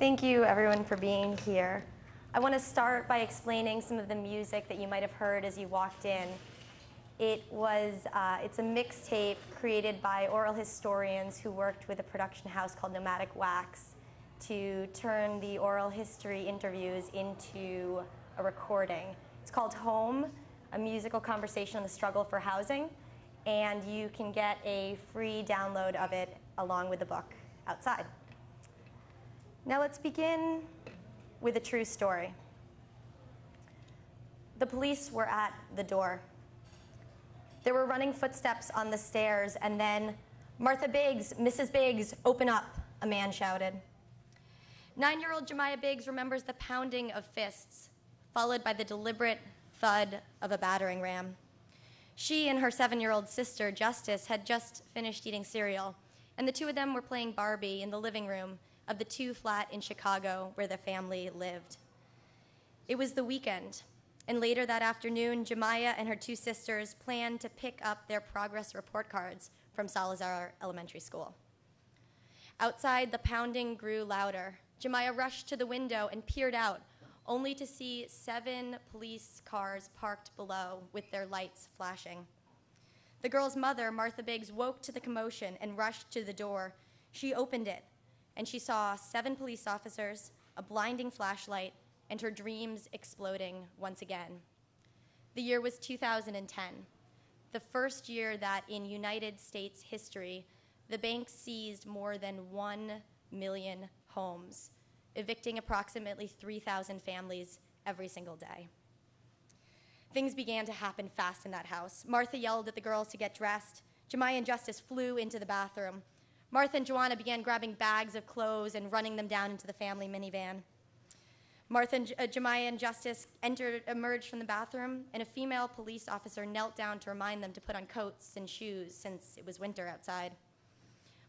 Thank you, everyone, for being here. I want to start by explaining some of the music that you might have heard as you walked in. It's a mixtape created by oral historians who worked with a production house called Nomadic Wax to turn the oral history interviews into a recording. It's called Home, a musical conversation on the struggle for housing, and you can get a free download of it along with the book outside. Now let's begin with a true story. The police were at the door. There were running footsteps on the stairs, and then, "Martha Biggs, Mrs. Biggs, open up," a man shouted. 9-year-old Jemiah Biggs remembers the pounding of fists, followed by the deliberate thud of a battering ram. She and her 7-year-old sister, Justice, had just finished eating cereal, and the two of them were playing Barbie in the living room of the 2-flat in Chicago where the family lived. It was the weekend, and later that afternoon, Jemiah and her 2 sisters planned to pick up their progress report cards from Salazar Elementary School. Outside, the pounding grew louder. Jemiah rushed to the window and peered out, only to see 7 police cars parked below with their lights flashing. The girl's mother, Martha Biggs, woke to the commotion and rushed to the door. She opened it, and she saw 7 police officers, a blinding flashlight, and her dreams exploding once again. The year was 2010, the first year that in United States history, the bank seized more than 1 million homes, evicting approximately 3,000 families every single day. Things began to happen fast in that house. Martha yelled at the girls to get dressed. Jemiah and Justice flew into the bathroom. Martha and Joanna began grabbing bags of clothes and running them down into the family minivan. Martha and Jemiah and Justice emerged from the bathroom, and a female police officer knelt down to remind them to put on coats and shoes since it was winter outside.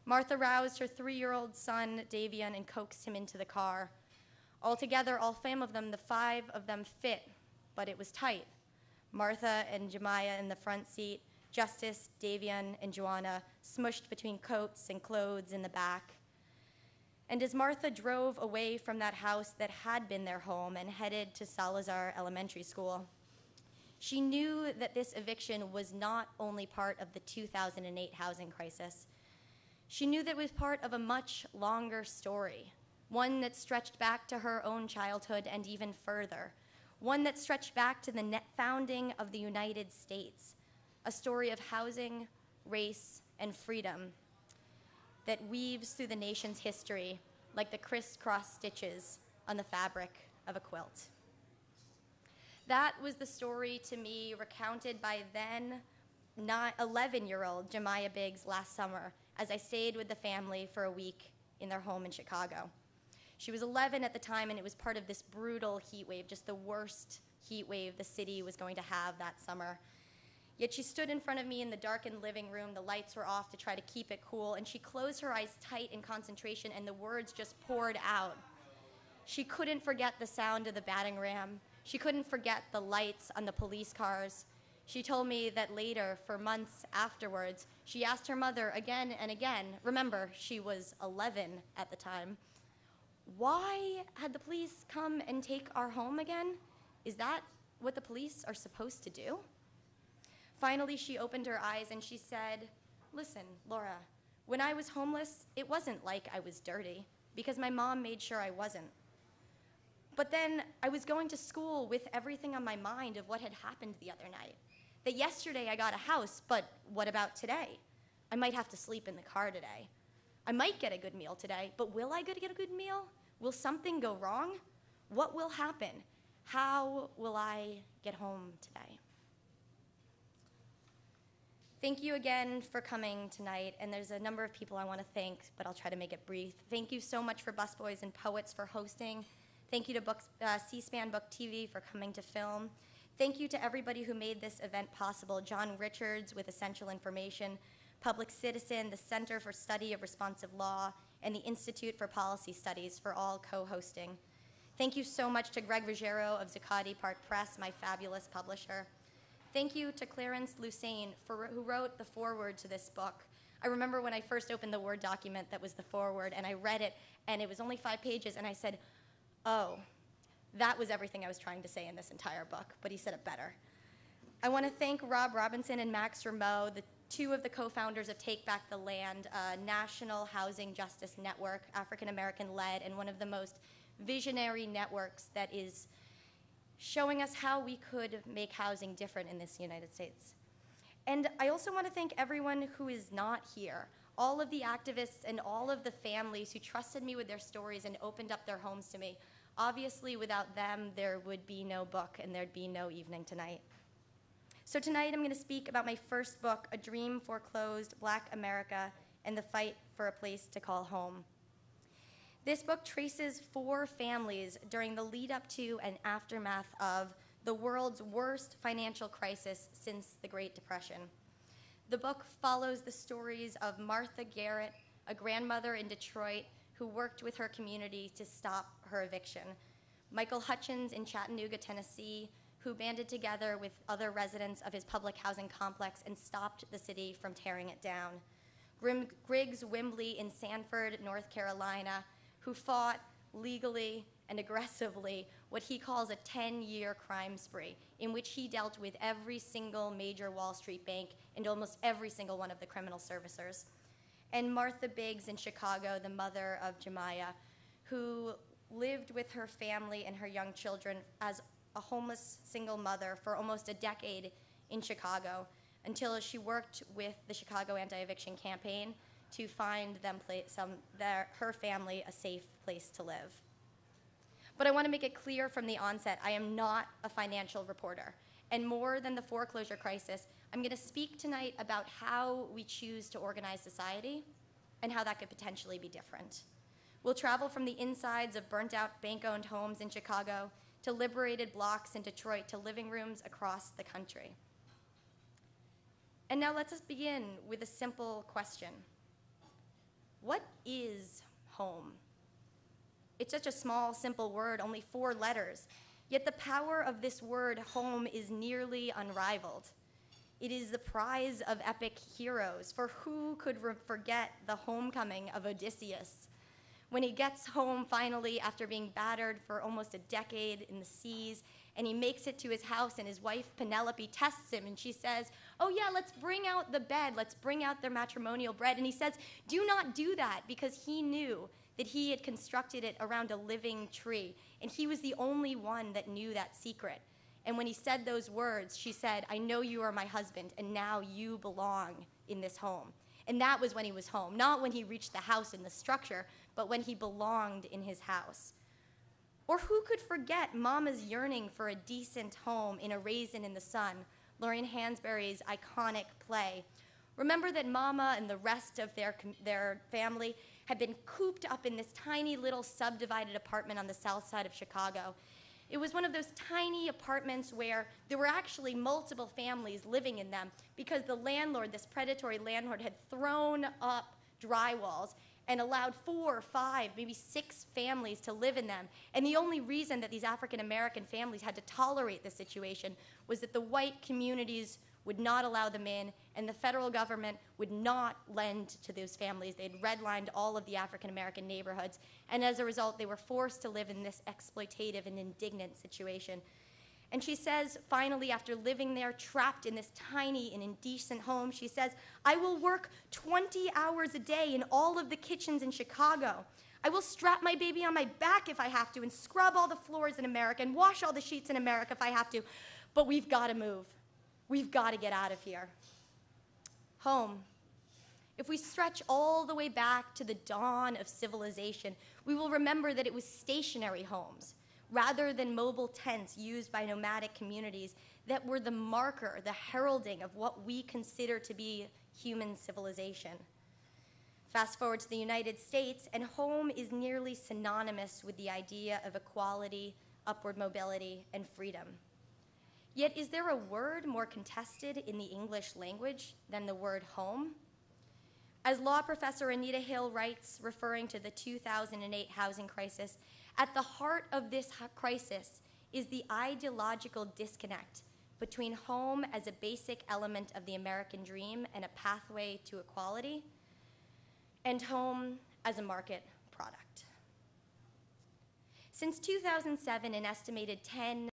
Martha roused her 3-year-old son, Davian, and coaxed him into the car. Altogether, all 5 of them, the 5 of them fit, but it was tight. Martha and Jemiah in the front seat, Justice, Davian, and Joanna smushed between coats and clothes in the back. And as Martha drove away from that house that had been their home and headed to Salazar Elementary School, she knew that this eviction was not only part of the 2008 housing crisis. She knew that it was part of a much longer story, one that stretched back to her own childhood and even further, one that stretched back to the founding of the United States, a story of housing, race, and freedom that weaves through the nation's history like the crisscross stitches on the fabric of a quilt. That was the story to me recounted by then 11-year-old Jemiah Biggs last summer as I stayed with the family for a week in their home in Chicago. She was 11 at the time, and it was part of this brutal heat wave, just the worst heat wave the city was going to have that summer. Yet she stood in front of me in the darkened living room. The lights were off to try to keep it cool, and she closed her eyes tight in concentration, and the words just poured out. She couldn't forget the sound of the battering ram. She couldn't forget the lights on the police cars. She told me that later, for months afterwards, she asked her mother again and again, remember, she was 11 at the time, why had the police come and take our home again? Is that what the police are supposed to do? Finally, she opened her eyes and she said, "Listen, Laura, when I was homeless, it wasn't like I was dirty, because my mom made sure I wasn't. But then I was going to school with everything on my mind of what had happened the other night. That yesterday I got a house, but what about today? I might have to sleep in the car today. I might get a good meal today, but will I get a good meal? Will something go wrong? What will happen? How will I get home today?" Thank you again for coming tonight, and there's a number of people I want to thank, but I'll try to make it brief. Thank you so much for Busboys and Poets for hosting. Thank you to C-SPAN BookTV for coming to film. Thank you to everybody who made this event possible. John Richards with Essential Information, Public Citizen, the Center for Study of Responsive Law, and the Institute for Policy Studies for all co-hosting. Thank you so much to Greg Ruggiero of Zuccotti Park Press, my fabulous publisher. Thank you to Clarence Lusain, who wrote the foreword to this book. I remember when I first opened the Word document that was the foreword, and I read it, and it was only 5 pages, and I said, oh, that was everything I was trying to say in this entire book, but he said it better. I want to thank Rob Robinson and Max Rameau, the two of the co-founders of Take Back the Land, a national housing justice network, African-American led, and one of the most visionary networks that is showing us how we could make housing different in this United States. And I also want to thank everyone who is not here, all of the activists and all of the families who trusted me with their stories and opened up their homes to me. Obviously, without them, there would be no book and there'd be no evening tonight. So tonight, I'm going to speak about my first book, A Dream Foreclosed, Black America and the Fight for a Place to Call Home. This book traces 4 families during the lead up to and aftermath of the world's worst financial crisis since the Great Depression. The book follows the stories of Martha Garrett, a grandmother in Detroit who worked with her community to stop her eviction, Michael Hutchins in Chattanooga, Tennessee, who banded together with other residents of his public housing complex and stopped the city from tearing it down, Griggs Wimbley in Sanford, North Carolina, who fought legally and aggressively what he calls a 10-year crime spree, in which he dealt with every single major Wall Street bank and almost every single one of the criminal servicers. And Martha Biggs in Chicago, the mother of Jemiah, who lived with her family and her young children as a homeless single mother for almost a decade in Chicago until she worked with the Chicago Anti-Eviction Campaign to find her family a safe place to live. But I want to make it clear from the onset, I am not a financial reporter. And more than the foreclosure crisis, I'm going to speak tonight about how we choose to organize society and how that could potentially be different. We'll travel from the insides of burnt-out bank-owned homes in Chicago to liberated blocks in Detroit to living rooms across the country. And now let's just begin with a simple question. What is home? It's such a small, simple word, only 4 letters. Yet the power of this word, home, is nearly unrivaled. It is the prize of epic heroes, for who could forget the homecoming of Odysseus? When he gets home finally after being battered for almost a decade in the seas, and he makes it to his house, and his wife Penelope tests him, and she says, oh yeah, let's bring out the bed, let's bring out their matrimonial bread. And he says, do not do that, because he knew that he had constructed it around a living tree, and he was the only one that knew that secret. And when he said those words, she said, I know you are my husband, and now you belong in this home. And that was when he was home, not when he reached the house and the structure, but when he belonged in his house. Or who could forget Mama's yearning for a decent home in A Raisin in the Sun, Lorraine Hansberry's iconic play? Remember that Mama and the rest of their family had been cooped up in this tiny little subdivided apartment on the south side of Chicago. It was one of those tiny apartments where there were actually multiple families living in them because the landlord, this predatory landlord, had thrown up drywalls and allowed 4 or 5, maybe 6 families to live in them. And the only reason that these African-American families had to tolerate this situation was that the white communities would not allow them in, and the federal government would not lend to those families. They had redlined all of the African-American neighborhoods, and as a result, they were forced to live in this exploitative and indignant situation. And she says, finally, after living there, trapped in this tiny and indecent home, she says, I will work 20 hours a day in all of the kitchens in Chicago. I will strap my baby on my back if I have to, and scrub all the floors in America, and wash all the sheets in America if I have to. But we've got to move. We've got to get out of here. Home. If we stretch all the way back to the dawn of civilization, we will remember that it was stationary homes, rather than mobile tents used by nomadic communities, that were the marker, the heralding of what we consider to be human civilization. Fast forward to the United States, and home is nearly synonymous with the idea of equality, upward mobility, and freedom. Yet, is there a word more contested in the English language than the word home? As law professor Anita Hill writes, referring to the 2008 housing crisis, at the heart of this crisis is the ideological disconnect between home as a basic element of the American dream and a pathway to equality, and home as a market product. Since 2007, an estimated 10